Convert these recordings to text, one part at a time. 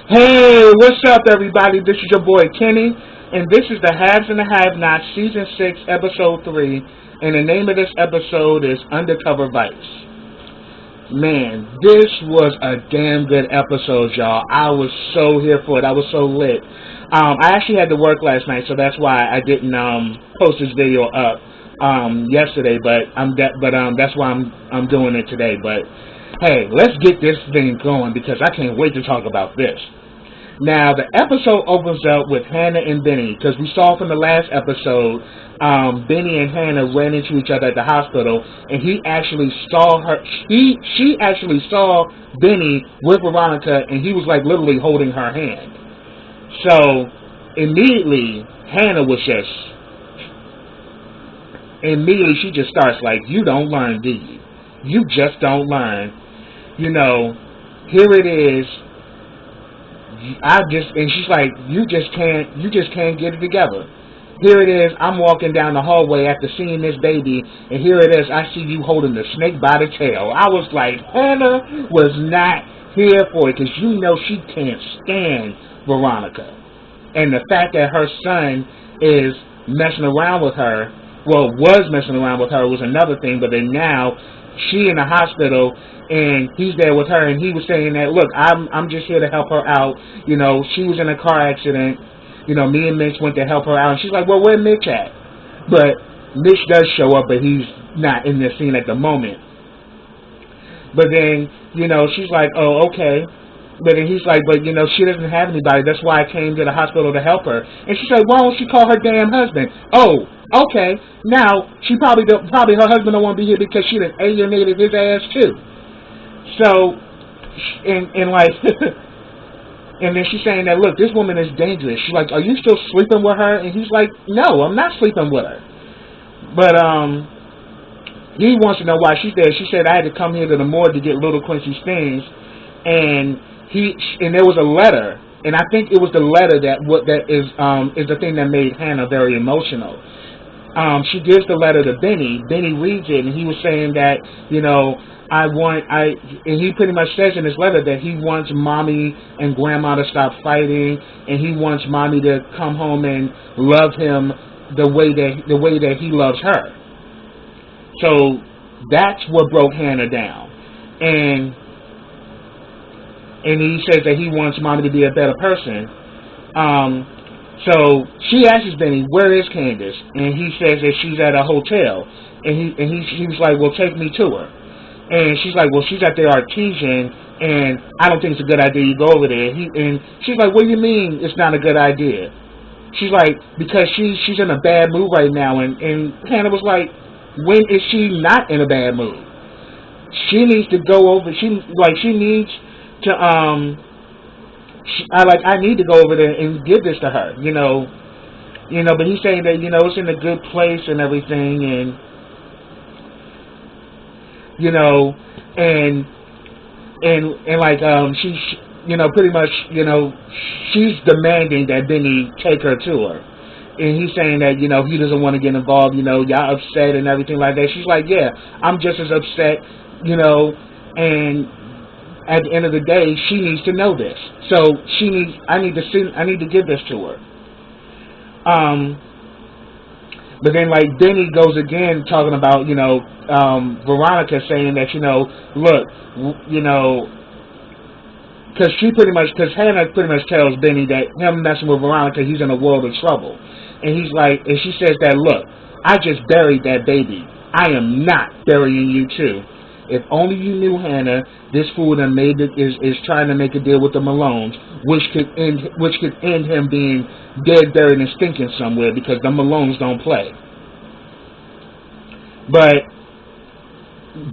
Hey, what's up, everybody? This is your boy Kenny, and this is the Haves and the Have-Nots, Season 6, Episode 3, and the name of this episode is Undercover Vice. Man, this was a damn good episode, y'all. I was so here for it. I was so lit. I actually had to work last night, so that's why I didn't post this video up yesterday. But that's why I'm doing it today. But hey, let's get this thing going because I can't wait to talk about this. Now, the episode opens up with Hannah and Benny, because we saw from the last episode, Benny and Hannah ran into each other at the hospital, and he actually saw her, she actually saw Benny with Veronica, and he was like literally holding her hand. So, immediately, she just starts like, you don't learn, do you? You just don't learn. You know, here it is. And she's like, you just can't get it together. Here it is, I'm walking down the hallway after seeing this baby, and here it is, I see you holding the snake by the tail. I was like, Hannah was not here for it, because you know she can't stand Veronica. And the fact that her son is messing around with her, was messing around with her was another thing, but then now, she in the hospital, and he's there with her, and he was saying that, look, I'm just here to help her out. You know, she was in a car accident. You know, me and Mitch went to help her out. And she's like, well, where Mitch at? But Mitch does show up, but he's not in the scene at the moment. But then, you know, she's like, oh, okay. But then he's like, but, you know, she doesn't have anybody. That's why I came to the hospital to help her. And she's like, why don't she call her damn husband? Oh, okay. Now, probably her husband don't want to be here because she done alienated his ass, too. So, and like, and then she's saying that, look, this woman is dangerous. She's like, are you still sleeping with her? And he's like, no, I'm not sleeping with her. But, he wants to know why she's there. She said, I had to come here to the morgue to get little Quincy's things. And there was a letter, and I think it was the letter that is the thing that made Hannah very emotional. She gives the letter to Benny. Benny reads it, and he was saying that, you know, and he pretty much says in his letter that he wants mommy and grandma to stop fighting, and he wants mommy to come home and love him the way that he loves her. So that's what broke Hannah down, and he says that he wants mommy to be a better person. So she asks Benny, where is Candace? And he says that she's at a hotel. And he was like, well, take me to her. And she's like, well, she's at the Artesian, and I don't think it's a good idea you go over there. And she's like, what do you mean it's not a good idea? She's like, because she's in a bad mood right now. And Hannah was like, when is she not in a bad mood? She needs to go over. She needs to I need to go over there and give this to her, you know. But he's saying that, you know, it's in a good place and everything, and you know, and like she you know, pretty much, you know, she's demanding that Benny take her to her, and he's saying that, you know, he doesn't want to get involved, you know, y'all upset and everything like that. She's like, yeah, I'm just as upset, you know, and at the end of the day, she needs to know this. So I need to give this to her. But then, like, Benny goes again talking about, you know, Veronica saying that, you know, look, you know, because Hannah pretty much tells Benny that him messing with Veronica, he's in a world of trouble. And he's like, and she says that, look, I just buried that baby. I am not burying you too. If only you knew, Hannah, this fool that is trying to make a deal with the Malones, which could end him being dead, buried, and stinking somewhere, because the Malones don't play. But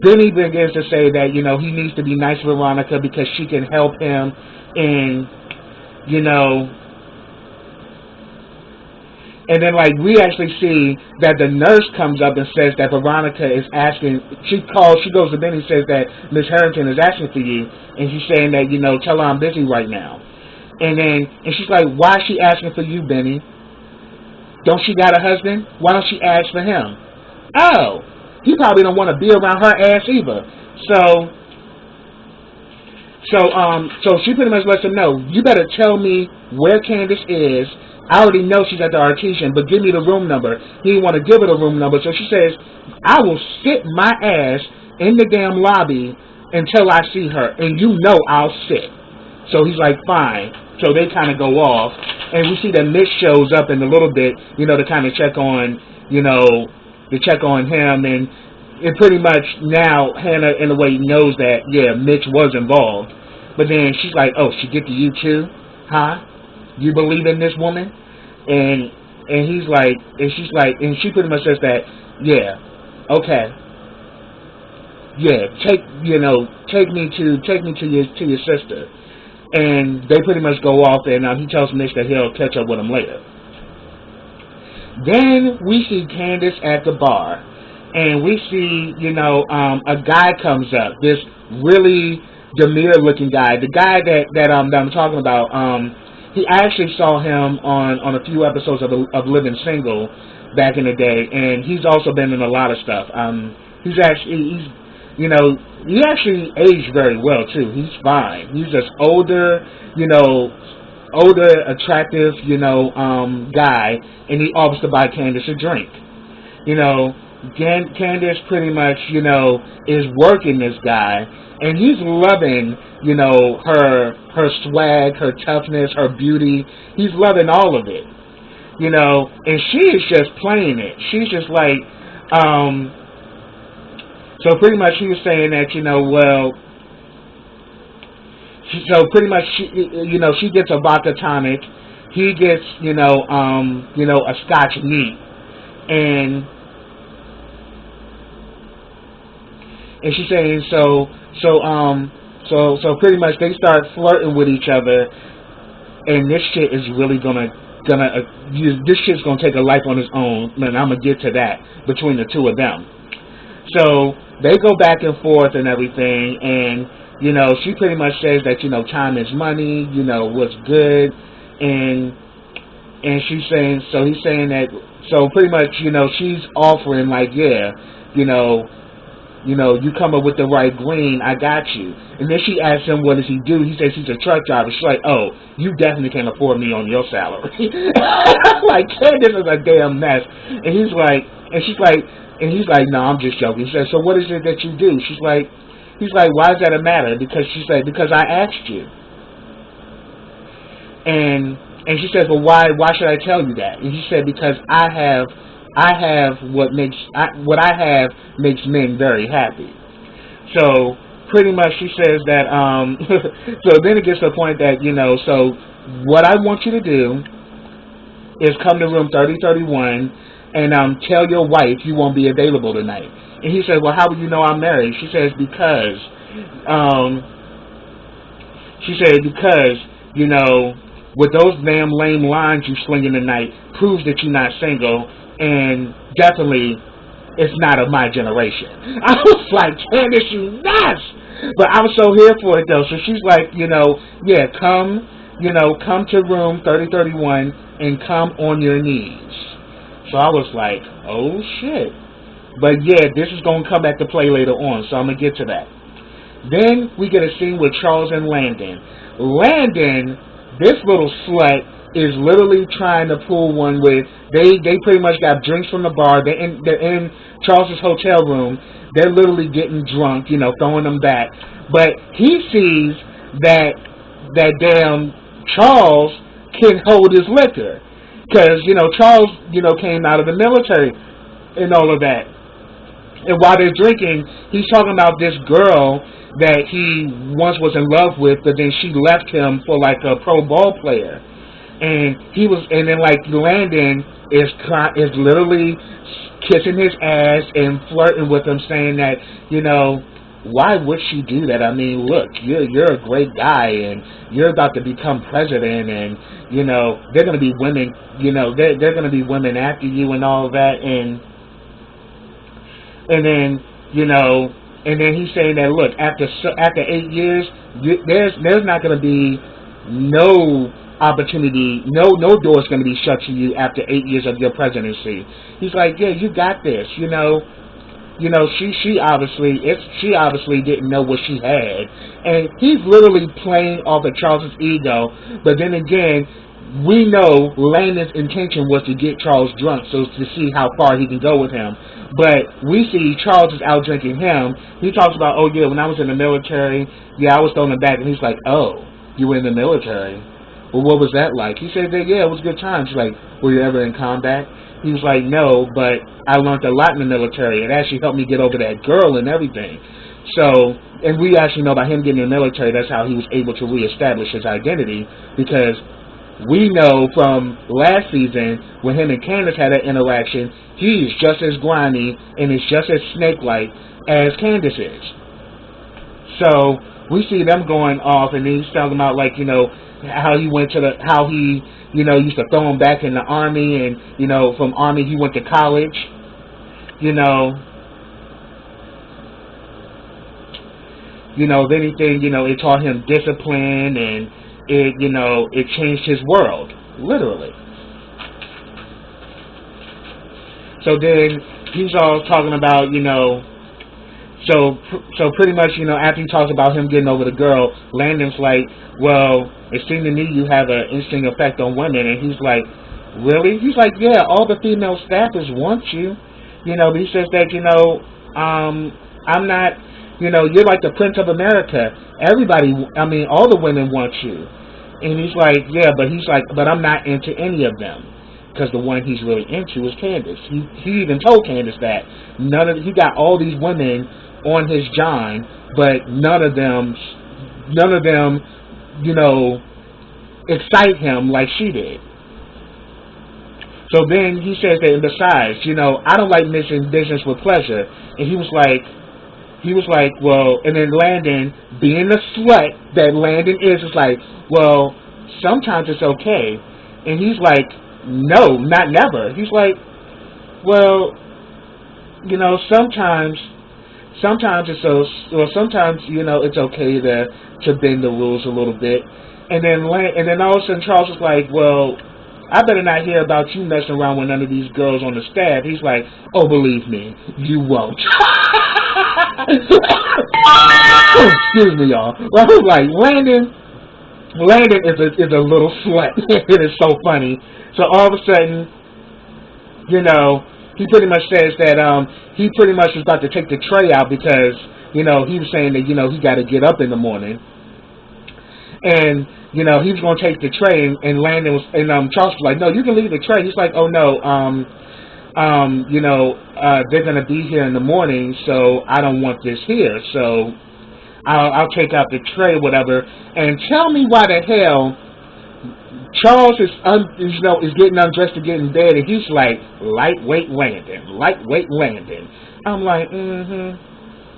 Benny begins to say that, you know, he needs to be nice with Veronica because she can help him, and, you know. And then, like, we actually see that the nurse comes up and says that Veronica is asking. She goes to Benny and says that Miss Harrington is asking for you, and she's saying that, you know, tell her I'm busy right now. And she's like, why is she asking for you, Benny? Don't she got a husband? Why don't she ask for him? Oh, he probably don't want to be around her ass either. So So she pretty much lets him know, you better tell me where Candace is. I already know she's at the Artesian, but give me the room number. He didn't want to give her the room number, so she says, I will sit my ass in the damn lobby until I see her, and you know I'll sit. So he's like, fine. So they kind of go off, and we see that Mitch shows up in a little bit, to kind of check on, to check on him, and it pretty much now Hannah in a way knows that, yeah, Mitch was involved. But then she's like, oh, she get to you too? Huh? You believe in this woman? And he's like, and she's like, and she pretty much says that, yeah, okay. Yeah, take me to your sister. And they pretty much go off, and he tells Mitch that he'll catch up with him later. Then we see Candace at the bar, and we see, a guy comes up, this really demure-looking guy. The guy that I'm talking about, I actually saw him on a few episodes of Living Single back in the day, and he's also been in a lot of stuff. He actually aged very well too. He's fine. He's just older, attractive, guy, and he offers to buy Candace a drink. Candace pretty much, is working this guy, and he's loving, her swag, her toughness, her beauty. He's loving all of it, and she is just playing it. She's just like, so pretty much he was saying that, so pretty much she gets a vodka tonic, he gets, a scotch neat, and she's saying so pretty much they start flirting with each other, and this shit is really this shit's gonna take a life on its own, and I'm gonna get to that between the two of them. So they go back and forth and everything, and she pretty much says that time is money, what's good, and she's saying, so he's saying that, so pretty much she's offering like, yeah, you come up with the right green, I got you. And then she asks him, what does he do? He says he's a truck driver. She's like, oh, you definitely can't afford me on your salary. Like, Candace is a damn mess. And he's like, no, I'm just joking. He says, so what is it that you do? He's like, why does that matter? Because she said, because I asked you. And she says, well, why should I tell you that? And he said, because I have what I have makes men very happy. So pretty much she says that, so then it gets to the point that, so what I want you to do is come to room 3031 and tell your wife you won't be available tonight. And he says, well, how will you know I'm married? She says, because with those damn lame lines you slinging tonight proves that you're not single, and definitely it's not of my generation. I was like, Candace, you nuts! But I was so here for it though. So she's like, yeah, come to room 3031 and come on your knees. So I was like, oh shit. But yeah, this is going to come back to play later on, so I'm going to get to that. Then we get a scene with Charles and Landon. Landon, this little slut, is literally trying to pull one with, they pretty much got drinks from the bar, they're in Charles's hotel room, they're literally getting drunk, throwing them back. But he sees that damn Charles can hold his liquor. Because, Charles, came out of the military and all of that. And while they're drinking, he's talking about this girl that he once was in love with, but then she left him for like a pro ball player. And then like Landon is literally kissing his ass and flirting with him, saying that, why would she do that? I mean, look, you're a great guy, and you're about to become president, and they're gonna be women, they're gonna be women after you and all of that, and then he's saying that, look, after 8 years, there's not gonna be no opportunity, no door's gonna be shut to you after 8 years of your presidency. He's like, yeah, you got this, she obviously didn't know what she had, and he's literally playing off of Charles's ego. But then again, we know Landon's intention was to get Charles drunk, so to see how far he can go with him. But we see Charles is out drinking him. He talks about, oh yeah, when I was in the military, yeah, I was thrown back, and he's like, oh, you were in the military. Well, what was that like? He said that, yeah, it was a good time. She's like, were you ever in combat? He was like, no, but I learned a lot in the military. It actually helped me get over that girl and everything. So, and we actually know about him getting in the military, that's how he was able to reestablish his identity, because we know from last season, when him and Candace had that interaction, he's just as grimy and is just as snake-like as Candace is. So, we see them going off, and he's talking about, like, how he went to how he, used to throw him back in the army, and, from army he went to college, if anything, it taught him discipline, and it changed his world, literally. So then he's all talking about, so pretty much, after he talks about him getting over the girl, Landon's like, well, it seemed to me you have an interesting effect on women. And he's like, really? He's like, yeah, all the female staffers want you. But he says that, I'm not, you're like the Prince of America. Everybody, all the women want you. And he's like, yeah, but I'm not into any of them. Because the one he's really into is Candace. He even told Candace that he got all these women on his John, but none of them, excite him like she did. So then he says that, and besides, I don't like mixing business with pleasure. And he was like, well, and then Landon, being the slut that Landon is like, well, sometimes it's okay. And he's like, no, not never. He's like, well, sometimes it's sometimes it's okay to bend the rules a little bit. And then all of a sudden Charles is like, well, I better not hear about you messing around with none of these girls on the staff. He's like, oh, believe me, you won't. Excuse me, y'all. Well, I was like, Landon is a little slut. It is so funny. So all of a sudden, he pretty much says that he pretty much was about to take the tray out because, he was saying that, he got to get up in the morning. And, he was going to take the tray, and Landon was, and Charles was like, no, you can leave the tray. He's like, oh, no, they're going to be here in the morning, so I don't want this here. So I'll take out the tray, whatever. And tell me why the hell Charles is getting undressed to get in bed, and he's like, lightweight Landon. I'm like,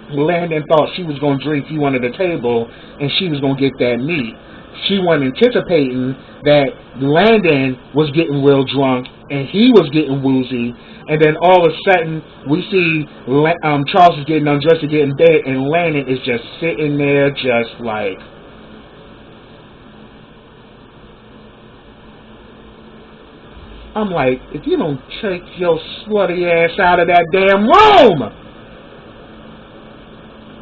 Landon thought she was going to drink you under the table, and she was going to get that meat. She wasn't anticipating that Landon was getting real drunk, and he was getting woozy, and then all of a sudden, we see Charles is getting undressed to get in bed, and Landon is just sitting there just like, I'm like, if you don't take your slutty ass out of that damn room!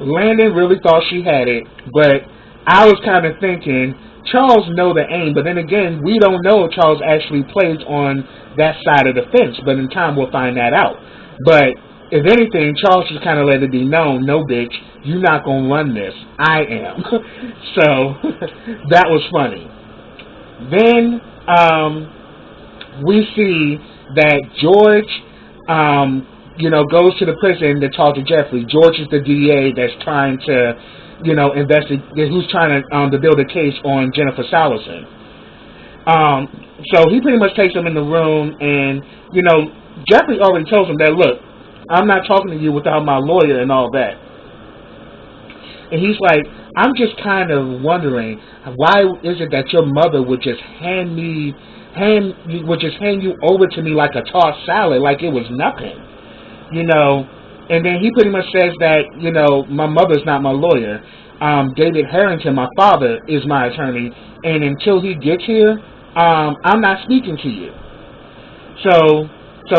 Landon really thought she had it, but I was kind of thinking, Charles know the aim, but then again, we don't know if Charles actually plays on that side of the fence, but in time we'll find that out. But if anything, Charles just kind of let it be known, no bitch, you're not going to run this. I am. So, that was funny. Then, we see that George, goes to the prison to talk to Jeffrey. George is the DA that's trying to, investigate, who's trying to build a case on Jennifer Sallerson. So he pretty much takes him in the room, and, Jeffrey already tells him that, look, I'm not talking to you without my lawyer and all that. And he's like, I'm just kind of wondering, why is it that your mother would just hand you over to me like a tossed salad, like it was nothing, And then he pretty much says that, my mother's not my lawyer. David Harrington, my father, is my attorney, and until he gets here, I'm not speaking to you. So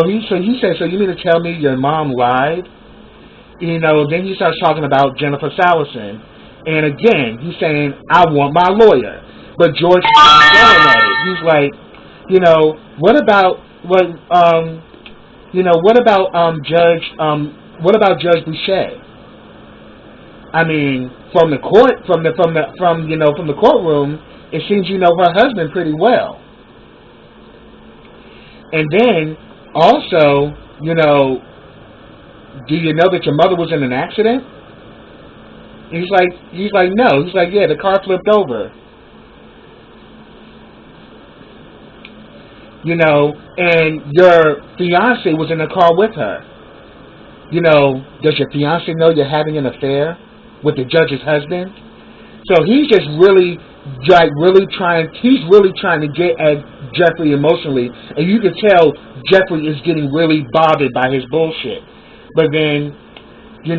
he says, so you mean to tell me your mom lied? then he starts talking about Jennifer Salison. And again, he's saying, I want my lawyer. But George is going at it. He's like, what about Judge Boucher? I mean, from the courtroom, it seems you know her husband pretty well. And then also, do you know that your mother was in an accident? He's like, no. He's like, yeah, the car flipped over. And your fiance was in the car with her. Does your fiance know you're having an affair with the judge's husband? So he's just really trying to get at Jeffrey emotionally, and you can tell Jeffrey is getting really bothered by his bullshit. But then, does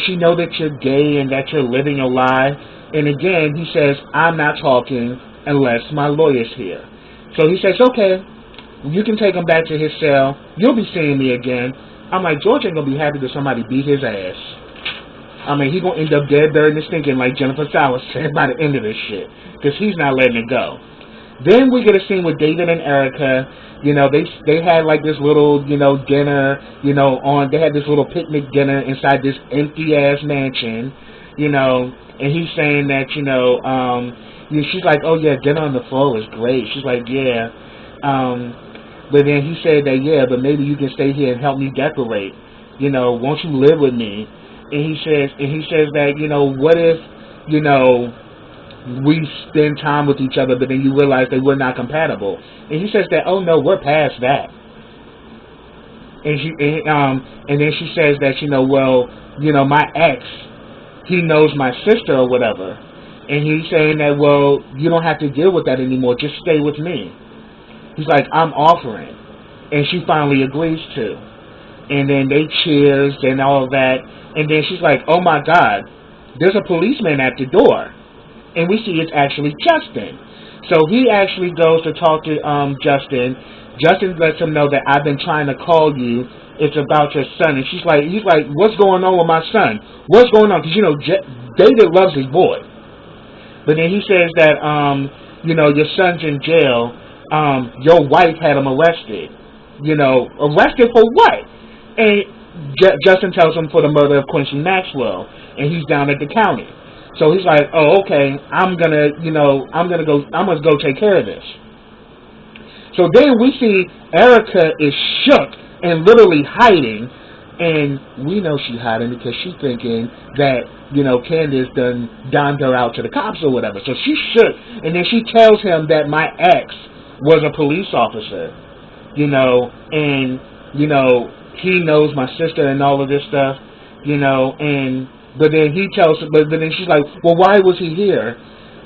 she know that you're gay and that you're living a lie? And again, he says, I'm not talking unless my lawyer's here. So he says, okay, you can take him back to his cell. You'll be seeing me again. I'm like, George ain't going to be happy that somebody beat his ass. I mean, he going to end up dead, buried, and stinking like Jennifer Salison by the end of this shit. Because he's not letting it go. Then we get a scene with David and Erica. They had like this little, dinner, they had this little picnic dinner inside this empty-ass mansion, and he's saying that, she's like, oh yeah, dinner on the floor is great. She's like, yeah. But then he said that, yeah, but maybe you can stay here and help me decorate. Won't you live with me? And he says that, what if, we spend time with each other, but then you realize that we're not compatible. And he says that, oh no, we're past that. And then she says that, my ex, he knows my sister or whatever. And he's saying that, well, you don't have to deal with that anymore. Just stay with me. He's like, I'm offering. And she finally agrees to. And then they cheers and all of that. And then she's like, oh my God, there's a policeman at the door. And we see it's actually Justin. So he actually goes to talk to Justin. Justin lets him know that I've been trying to call you. It's about your son. And he's like, what's going on with my son? What's going on? Because, David loves his boy. But then he says that, your son's in jail. Your wife had him arrested. Arrested for what? And Justin tells him for the murder of Quincy Maxwell. And he's down at the county. So he's like, oh, okay, I'm gonna go take care of this. So then we see Erica is shook and literally hiding, and we know she's hiding because she's thinking that, Candace donned her out to the cops or whatever. So she's shook, and then she tells him that my ex was a police officer, and, he knows my sister and all of this stuff, But then but then she's like, well, why was he here?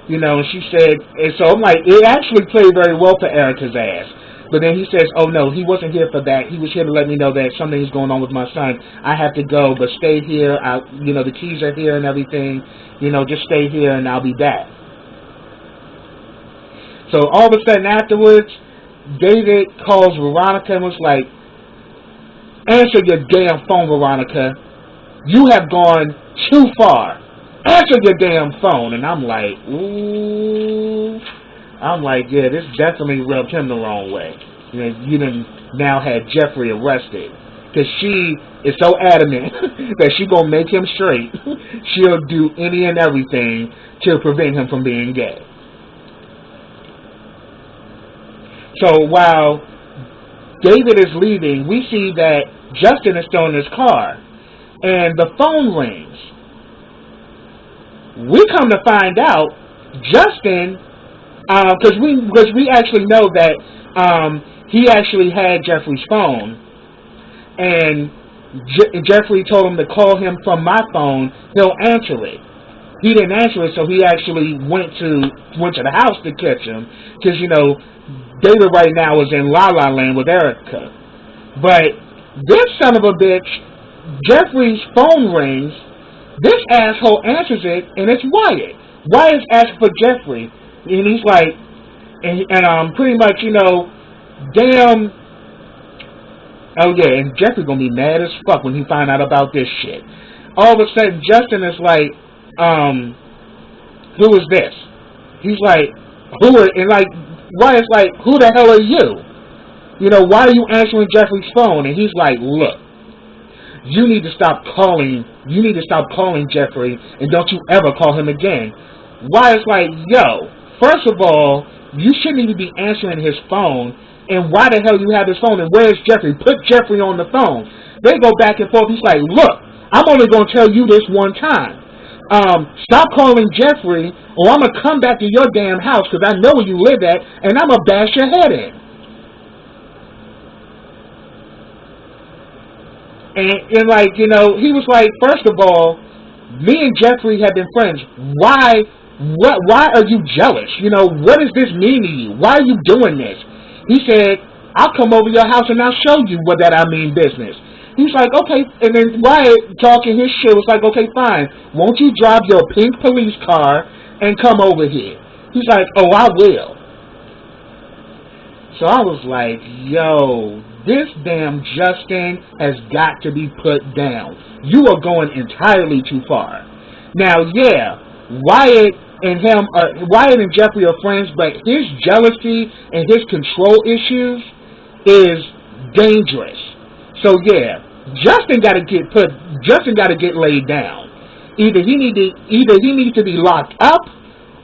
And she said, and so I'm like, it actually played very well for Erica's ass. But then he says, oh no, he wasn't here for that. He was here to let me know that something is going on with my son. I have to go, but stay here. The keys are here and everything. Just stay here and I'll be back. So all of a sudden afterwards, David calls Veronica and was like, answer your damn phone, Veronica. You have gone too far. Answer your damn phone. And I'm like, ooh. I'm like, yeah, this definitely rubbed him the wrong way. You done now had Jeffrey arrested. Because she is so adamant that she going to make him straight. She'll do any and everything to prevent him from being gay. So while David is leaving, we see that Justin is still in his car. And the phone rings. We come to find out Justin, because we actually know that he actually had Jeffrey's phone, and Jeffrey told him to call him from my phone. He'll answer it. He didn't answer it, so he actually went to the house to catch him, because David right now is in La La Land with Erica. But this son of a bitch, Jeffrey's phone rings. This asshole answers it, and it's Wyatt. Wyatt's asking for Jeffrey, and he's like, and pretty much, damn, Oh yeah, and Jeffrey gonna be mad as fuck when he find out about this shit. All of a sudden, Justin is like, who is this? He's like, who are, and like, Wyatt's like, who the hell are you? You know, why are you answering Jeffrey's phone? And he's like, look, you need to stop calling Jeffrey, and don't you ever call him again. Wyatt's like, yo, first of all, you shouldn't even be answering his phone, and why the hell you have his phone, and where's Jeffrey? Put Jeffrey on the phone. They go back and forth. He's like, look, I'm only going to tell you this one time. Stop calling Jeffrey, or I'm going to come back to your damn house, because I know where you live at, and I'm going to bash your head in. And like, you know, he was like, first of all, me and Jeffrey have been friends. Why are you jealous? You know, what does this mean to you? Why are you doing this? He said, I'll come over your house and I'll show you what that I mean business. He's like, okay. And then Wyatt, talking his shit, was like, okay, fine. Won't you drive your pink police car and come over here? He's like, oh, I will. So I was like, yo, this damn Justin has got to be put down. You are going entirely too far. Now, yeah, Wyatt and Jeffrey are friends, but his jealousy and his control issues is dangerous. So yeah, Justin got to get laid down. Either he needs to be locked up,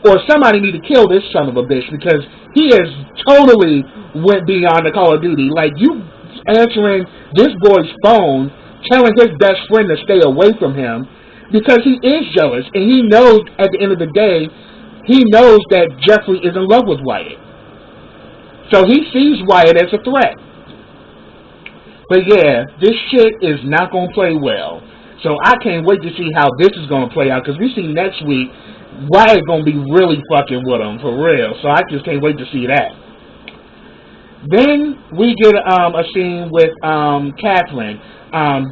or somebody need to kill this son of a bitch, because he has totally went beyond the Call of Duty. Like, you answering this boy's phone, telling his best friend to stay away from him, because he is jealous, and he knows at the end of the day, he knows that Jeffrey is in love with Wyatt. So he sees Wyatt as a threat. But yeah, this shit is not going to play well. So I can't wait to see how this is going to play out, because we see next week Wyatt going to be really fucking with him, for real. So I just can't wait to see that. Then we get a scene with Catherine.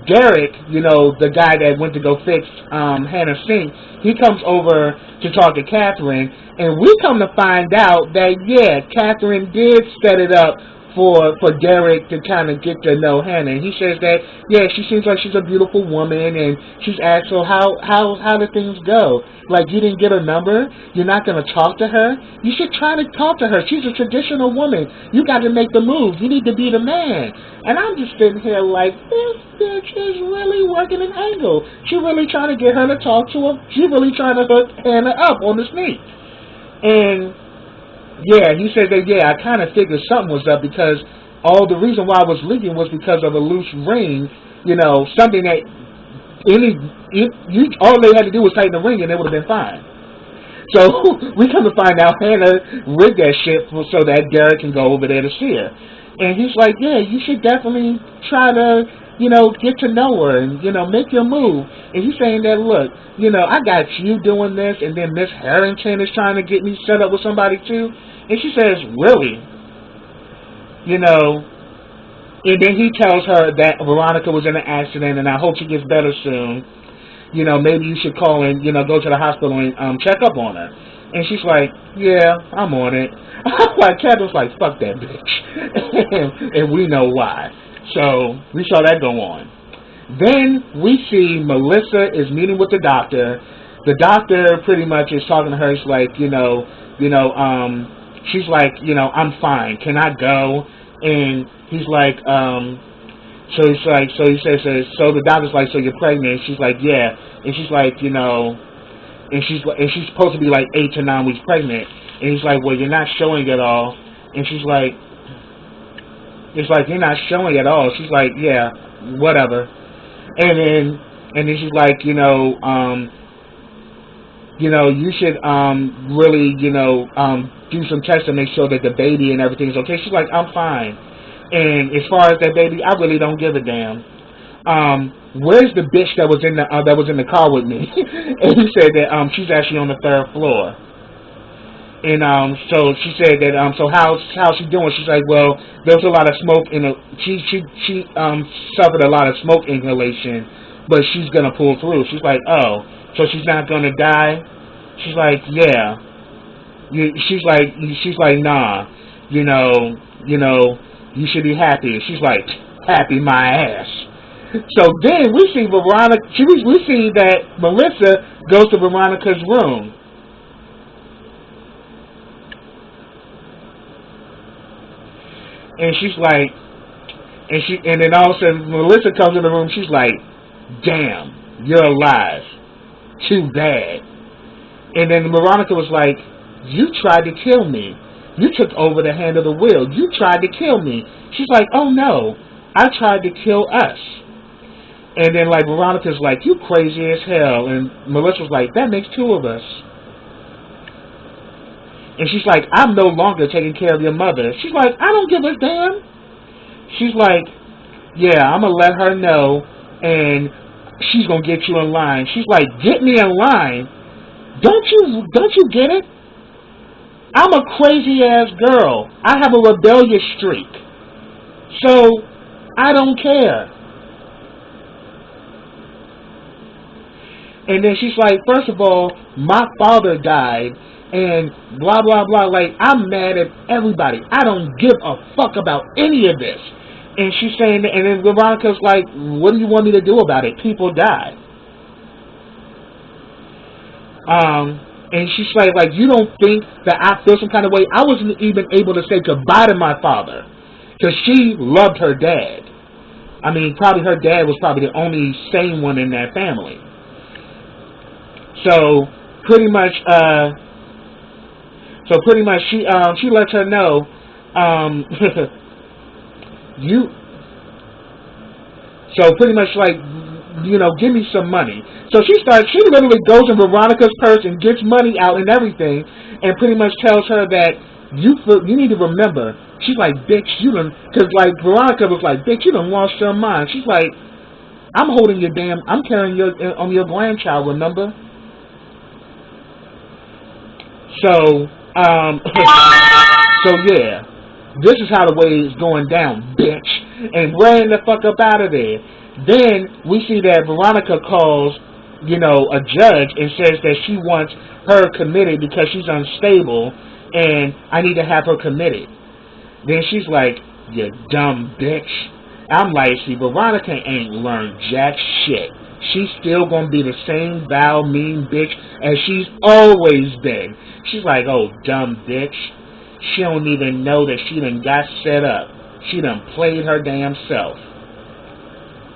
Derek, you know, the guy that went to go fix Hannah's sink, he comes over to talk to Catherine, and we come to find out that, yeah, Catherine did set it up for Derek to kind of get to know Hannah. And he says that, yeah, she seems like she's a beautiful woman, and she's asked, so how do things go? Like, you didn't get her number? You're not going to talk to her? You should try to talk to her. She's a traditional woman. You got to make the move. You need to be the man. And I'm just sitting here like, this bitch is really working an angle. She really trying to get her to talk to her. She really trying to hook Hannah up on the sneak. And yeah, he said that, yeah, I kind of figured something was up, because all the reason why I was leaving was because of a loose ring, you know, something that all they had to do was tighten the ring and it would have been fine. So we come to find out Hannah rigged that shit so that Derek can go over there to see her. And he's like, yeah, you should definitely try to, you know, get to know her and, you know, make your move. And he's saying that, look, you know, I got you doing this, and then Miss Harrington is trying to get me set up with somebody too. And she says, really? You know, and then he tells her that Veronica was in an accident, and I hope she gets better soon. You know, maybe you should call and, you know, go to the hospital and check up on her. And she's like, yeah, I'm on it. Like, Catherine's like, fuck that bitch. And we know why. So we saw that go on. Then we see Melissa is meeting with the doctor. The doctor pretty much is talking to her. She's like, she's like, you know, I'm fine. Can I go? And he's like, so he's like, so he says, so the doctor's like, so you're pregnant? She's like, yeah. And she's like, you know, and she's supposed to be like 8 to 9 weeks pregnant. And he's like, well, you're not showing it all. And she's like, it's like, you're not showing at all. She's like, yeah, whatever. And then she's like, you know, you should really, you know, do some tests to make sure that the baby and everything's okay. She's like, I'm fine. And as far as that baby, I really don't give a damn. Where's the bitch that was in the car with me? And he said that she's actually on the 3rd floor. And so she said that so how's she doing? She's like, well, there was a lot of smoke she suffered a lot of smoke inhalation, but she's gonna pull through. She's like, oh, so she's not gonna die? She's like, yeah. She's like, nah. You know, you should be happy. She's like, happy my ass. So then we see Veronica. We see that Melissa goes to Veronica's room. And she's like, and then all of a sudden Melissa comes in the room. She's like, "Damn, you're alive. Too bad." And then Veronica was like, "You tried to kill me. You took over the hand of the wheel. You tried to kill me." She's like, "Oh no, I tried to kill us." And then like Veronica's like, "You crazy as hell." And Melissa's like, "That makes two of us." And she's like, "I'm no longer taking care of your mother." She's like, "I don't give a damn." She's like, "Yeah, I'm going to let her know, and she's going to get you in line." She's like, "Get me in line? Don't you get it? I'm a crazy-ass girl. I have a rebellious streak. So, I don't care." And then she's like, "First of all, my father died, and blah, blah, blah. Like, I'm mad at everybody. I don't give a fuck about any of this." And she's saying, and then Veronica's like, "What do you want me to do about it? People die." And she's like, "You don't think that I feel some kind of way?" I wasn't even able to say goodbye to my father, because she loved her dad. I mean, probably her dad was probably the only sane one in that family. So pretty much she lets her know, you. So pretty much like, give me some money. So she literally goes in Veronica's purse and gets money out and everything, and pretty much tells her that you need to remember. She's like, "Bitch, because like Veronica was like, "Bitch, you done lost your mind." She's like, I'm carrying your grandchild, remember?" So, so yeah, this is how the way it's going down, bitch, and ran the fuck up out of there. Then we see that Veronica calls, a judge and says that she wants her committed because she's unstable, and I need to have her committed. Then she's like, "You dumb bitch." I'm like, see, Veronica ain't learned jack shit. She's still gonna be the same vile, mean bitch as she's always been. She's like, "Oh, dumb bitch." She don't even know that she done got set up. She done played her damn self.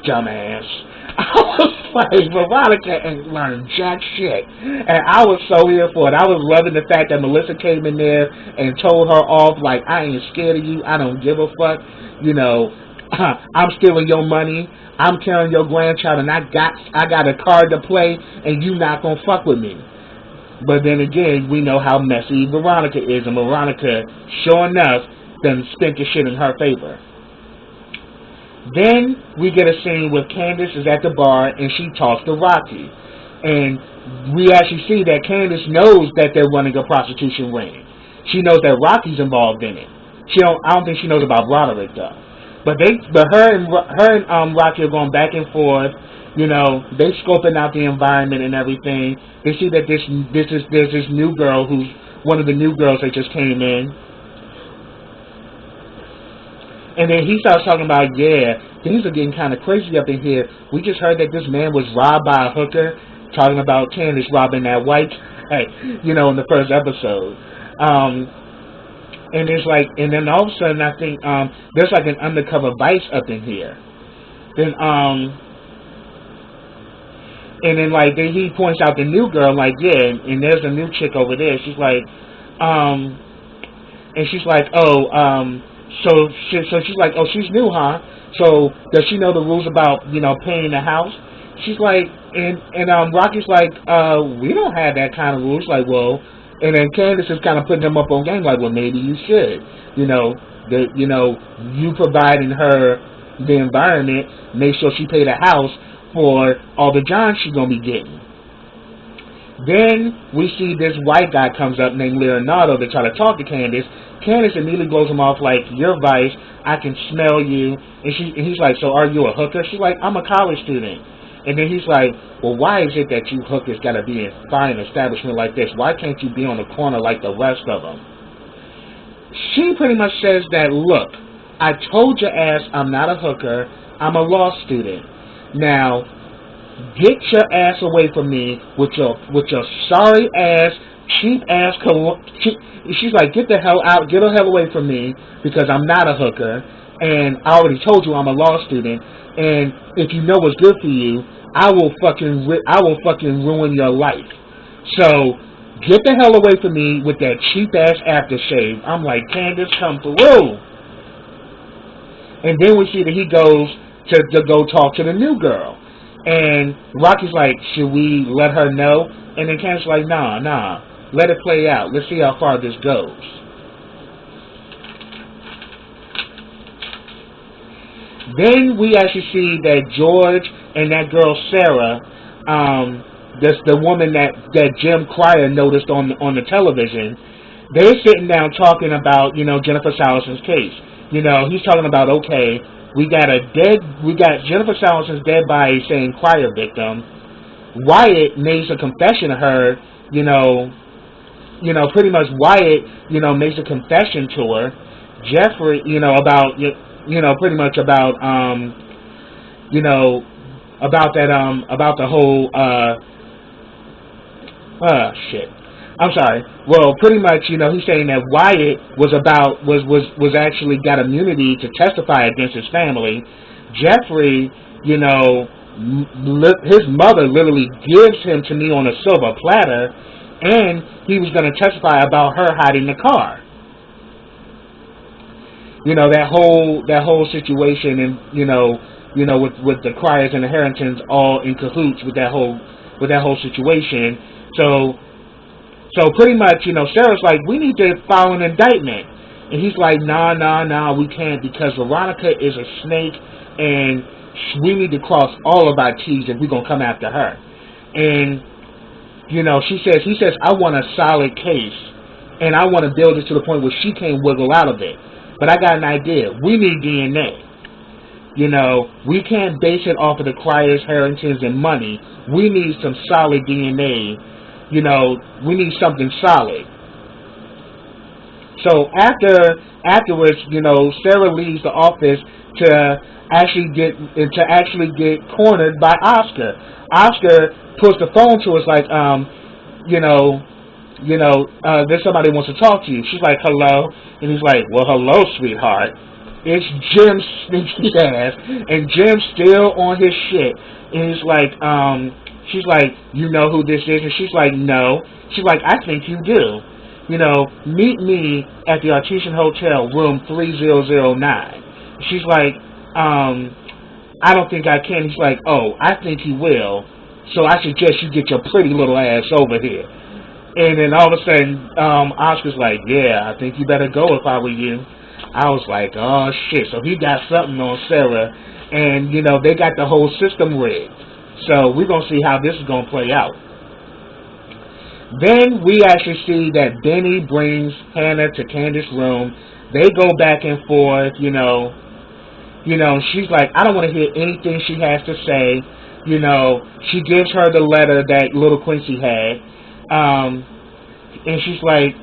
Dumbass. I was like, Veronica ain't learned jack shit. And I was so here for it. I was loving the fact that Melissa came in there and told her off, like, "I ain't scared of you. I don't give a fuck. I'm stealing your money. I'm carrying your grandchild, and I got a card to play, and you not gonna fuck with me." But then again, we know how messy Veronica is, and Veronica, sure enough, done spent the shit in her favor. Then we get a scene where Candace is at the bar, and she talks to Rocky. And we actually see that Candace knows that they're running a prostitution ring. She knows that Rocky's involved in it. I don't think she knows about Roderick, though. But her and Rocky are going back and forth. They scoping out the environment and everything. They see that there's this new girl who's one of the new girls that just came in. And then he starts talking about, "Yeah, things are getting kind of crazy up in here. We just heard that this man was robbed by a hooker," talking about Candace robbing that white, in the first episode. And it's like, and then all of a sudden, I think there's like an undercover vice up in here. Then and then like he points out the new girl, like, "Yeah, and there's a new chick over there." She's like, and she's like, "Oh, so she's like, oh, she's new, huh? So does she know the rules about paying the house?" She's like, and Rocky's like, "We don't have that kind of rules." Like, well, and then Candace is kind of putting them up on game, like, "Well, maybe you should, you providing her the environment, make sure she pay the house for all the johns she's gonna be getting." Then we see this white guy comes up named Leonardo to try to talk to Candace. Candace immediately blows him off like, "You're vice. I can smell you." And he's like, "So are you a hooker?" She's like, "I'm a college student." And then he's like, "Well, why is it that you hookers got to be in fine establishment like this? Why can't you be on the corner like the rest of them?" She pretty much says that, "Look, I told your ass I'm not a hooker. I'm a law student. Now, get your ass away from me with your sorry ass, cheap ass. She's like, get the hell out, get the hell away from me because I'm not a hooker, and I already told you I'm a law student. And if you know what's good for you, I will fucking ruin your life. So get the hell away from me with that cheap ass aftershave. I'm like, Candace, come through. And then we see that he goes to go talk to the new girl. And Rocky's like, should we let her know? And then Candace's like, nah. Let it play out. Let's see how far this goes. Then we actually see that George and that girl Sarah, that's the woman that Jim Cryer noticed on the television, they're sitting down talking about, Jennifer Salison's case. He's talking about, okay, we got Jennifer Salison's dead body saying Cryer victim. Wyatt makes a confession to her, pretty much Wyatt, makes a confession to her. Jeffrey, about, pretty much about, about that, about the whole, shit. I'm sorry. Well, pretty much, he's saying that Wyatt was actually got immunity to testify against his family. Jeffrey, his mother literally gives him to me on a silver platter, and he was going to testify about her hiding the car. That whole situation, and with the Cryers and the Harringtons all in cahoots with that whole situation. So pretty much, Sarah's like, we need to file an indictment. And he's like, nah, we can't because Veronica is a snake and we need to cross all of our T's if we're going to come after her. And, he says, I want a solid case and I want to build it to the point where she can't wiggle out of it. But I got an idea. We need DNA. We can't base it off of the Cryers, Harringtons, and money. We need some solid DNA. We need something solid. So afterwards, Sarah leaves the office to actually get cornered by Oscar. Oscar puts the phone to us like, there's somebody who wants to talk to you. She's like, hello, and he's like, well, hello, sweetheart. It's Jim's sneaky ass, and Jim's still on his shit. And he's like, she's like, you know who this is? And she's like, no. She's like, I think you do. Meet me at the Artesian Hotel, room 3009. She's like, I don't think I can. He's like, oh, I think he will. So I suggest you get your pretty little ass over here. And then all of a sudden, Oscar's like, yeah, I think you better go if I were you. I was like, oh, shit. So he got something on Sarah. And, they got the whole system rigged. So we're going to see how this is going to play out. Then we actually see that Benny brings Hannah to Candace's room. They go back and forth, she's like, I don't want to hear anything she has to say. She gives her the letter that little Quincy had. And she's like,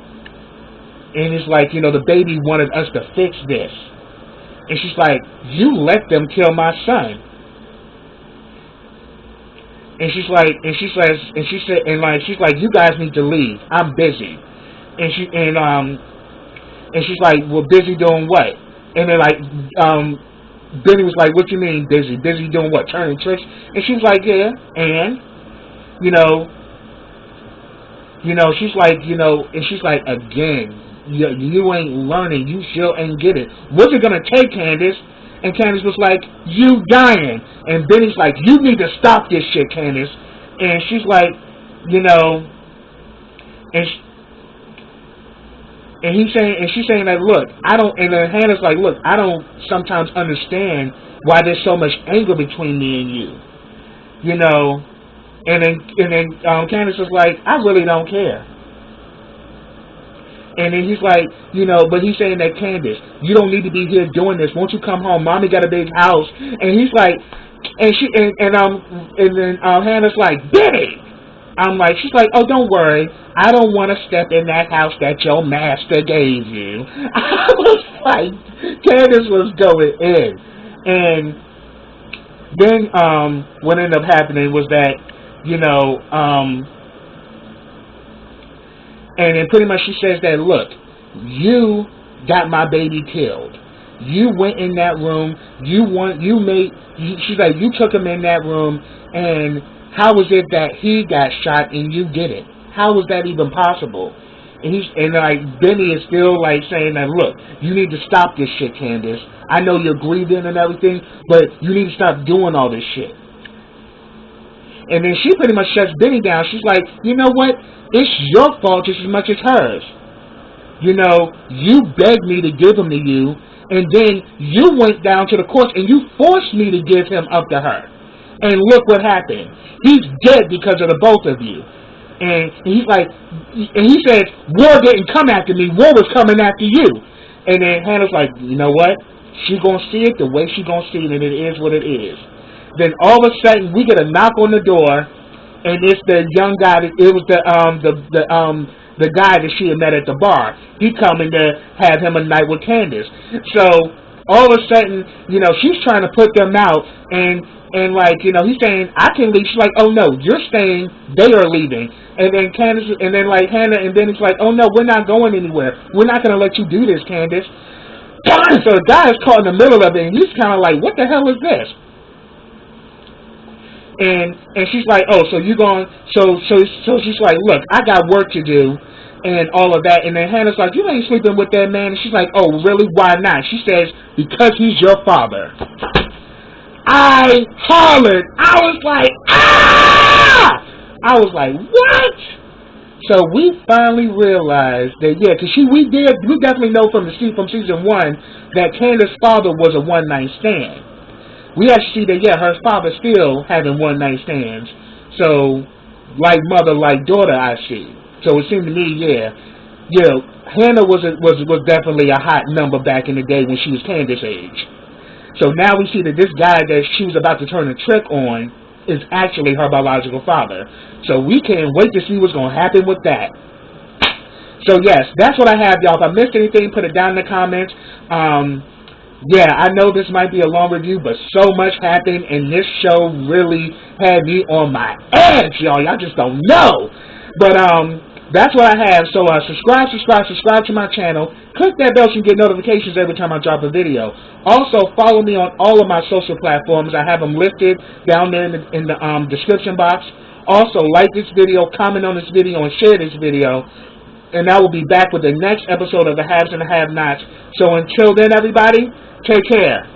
and it's like, the baby wanted us to fix this. And she's like, you let them kill my son. And she's like, she's like, you guys need to leave. I'm busy. And she's like, well, busy doing what? And then Benny was like, what you mean busy? Busy doing what? Turning tricks? And she was like, yeah. And, she's like, and she's like, again, you ain't learning. You still ain't get it. What's it gonna take, Candace? And Candace was like, you dying. And Benny's like, you need to stop this shit, Candace. And she's like, and she's saying that, look, I don't, and then Hannah's like, look, I don't sometimes understand why there's so much anger between me and you. And then Candace was like, I really don't care. And then he's like, but he's saying that, Candace, you don't need to be here doing this. Won't you come home? Mommy got a big house. And he's like, and then Hannah's like, Benny! I'm like, she's like, oh, don't worry. I don't want to step in that house that your master gave you. I was like, Candace was going in. And then what ended up happening was that, you know, and then pretty much she says that, look, you got my baby killed. You went in that room. She's like, you took him in that room, and how was it that he got shot and you didn't? How was that even possible? And like Benny is still like saying that, look, you need to stop this shit, Candace. I know you're grieving and everything, but you need to stop doing all this shit. And then she pretty much shuts Benny down. She's like, you know what? It's your fault just as much as hers. You know, you begged me to give him to you, and then you went down to the courts and you forced me to give him up to her. And look what happened. He's dead because of the both of you. And he's like, and he says, war didn't come after me. War was coming after you. And then Hannah's like, you know what? She gonna see it the way she gonna see it, and it is what it is. Then all of a sudden we get a knock on the door, and it's the young guy. It was the guy that she had met at the bar. He coming to have him a night with Candace. So all of a sudden, you know, she's trying to put them out, and like, you know, he's saying, I can leave. She's like, oh no, you're staying. They are leaving. And then Candace, and then like Hannah, and then it's like, oh no, we're not going anywhere. We're not going to let you do this, Candace. So the guy is caught in the middle of it, and he's kind of like, what the hell is this? And she's like, oh, so you going? So she's like, look, I got work to do, and all of that. And then Hannah's like, you ain't sleeping with that man. And she's like, oh, really? Why not? She says, because he's your father. I hollered. I was like, ah! I was like, what? So we finally realized that, yeah, because we definitely know from season 1 that Candace's father was a one-night stand. We actually see that, yeah, her father still having one-night stands. So, like mother, like daughter, I see. So it seemed to me, yeah, Hannah was definitely a hot number back in the day when she was Candace's age. So now we see that this guy that she was about to turn a trick on is actually her biological father. So we can't wait to see what's going to happen with that. So yes, that's what I have, y'all. If I missed anything, put it down in the comments. Yeah, I know this might be a long review, but so much happened, and this show really had me on my edge, y'all. Y'all just don't know. But that's what I have. So subscribe to my channel. Click that bell so you get notifications every time I drop a video. Also, follow me on all of my social platforms. I have them listed down there in the description box. Also, like this video, comment on this video, and share this video. And I will be back with the next episode of The Haves and the Have-Nots. So until then, everybody, take care.